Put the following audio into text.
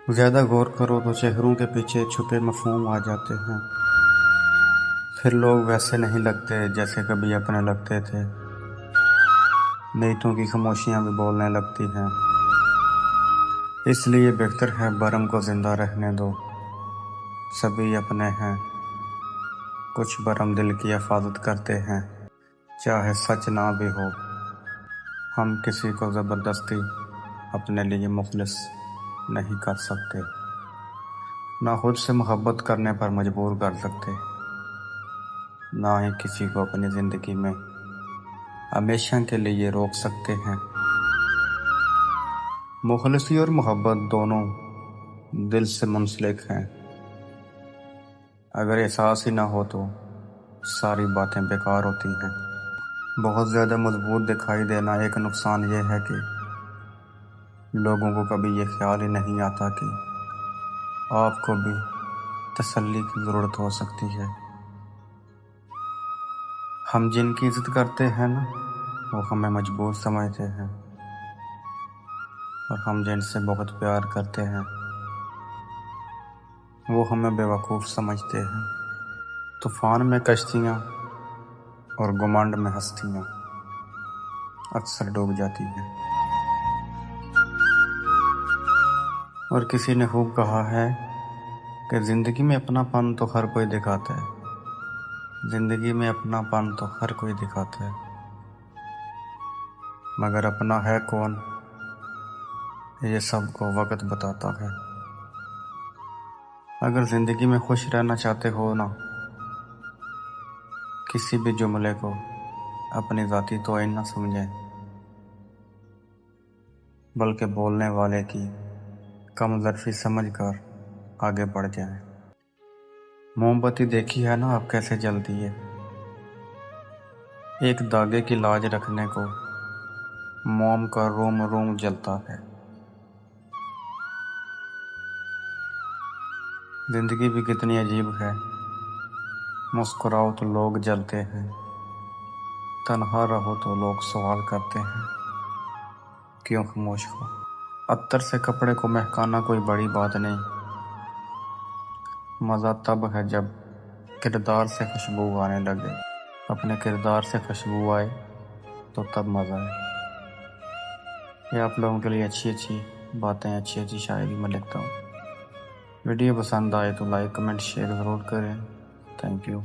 زیادہ غور کرو تو چہروں کے پیچھے چھپے مفہوم آ جاتے ہیں۔ پھر لوگ ویسے نہیں لگتے جیسے کبھی اپنے لگتے تھے۔ نیتوں کی خاموشیاں بھی بولنے لگتی ہیں۔ اس لیے بہتر ہے برہم کو زندہ رہنے دو۔ سبھی اپنے ہیں۔ کچھ برہم دل کی حفاظت کرتے ہیں، چاہے سچ نہ بھی ہو۔ ہم کسی کو زبردستی اپنے لیے مخلص نہیں کر سکتے، نہ خود سے محبت کرنے پر مجبور کر سکتے، نہ ہی کسی کو اپنی زندگی میں ہمیشہ کے لیے روک سکتے ہیں۔ مخلصی اور محبت دونوں دل سے منسلک ہیں۔ اگر احساس ہی نہ ہو تو ساری باتیں بیکار ہوتی ہیں۔ بہت زیادہ مضبوط دکھائی دینا ایک نقصان یہ ہے کہ لوگوں کو کبھی یہ خیال ہی نہیں آتا کہ آپ کو بھی تسلی کی ضرورت ہو سکتی ہے۔ ہم جن کی عزت کرتے ہیں نا، وہ ہمیں مجبور سمجھتے ہیں، اور ہم جن سے بہت پیار کرتے ہیں وہ ہمیں بے وقوف سمجھتے ہیں۔ طوفان میں کشتیاں اور گھمنڈ میں ہستیاں اکثر ڈوب جاتی ہیں۔ اور کسی نے خوب کہا ہے کہ زندگی میں اپنا پن تو ہر کوئی دکھاتا ہے، زندگی میں اپنا پن تو ہر کوئی دکھاتا ہے، مگر اپنا ہے کون یہ سب کو وقت بتاتا ہے۔ اگر زندگی میں خوش رہنا چاہتے ہو نا، کسی بھی جملے کو اپنی ذاتی توہین نہ سمجھیں، بلکہ بولنے والے کی کم ظرفی سمجھ کر آگے بڑھ جائیں۔ موم بتی دیکھی ہے نا اب کیسے جلتی ہے؟ ایک داغے کی لاج رکھنے کو موم کا روم روم جلتا ہے۔ زندگی بھی کتنی عجیب ہے، مسکراؤ تو لوگ جلتے ہیں، تنہا رہو تو لوگ سوال کرتے ہیں کیوں خاموش ہو۔ عطر سے کپڑے کو مہکانا کوئی بڑی بات نہیں، مزہ تب ہے جب کردار سے خوشبو آنے لگے۔ اپنے کردار سے خوشبو آئے تو تب مزہ ہے۔ یہ آپ لوگوں کے لیے اچھی باتیں، اچھی شاعری میں لکھتا ہوں۔ ویڈیو پسند آئے تو لائک، کمنٹ، شیئر ضرور کریں۔ Thank you.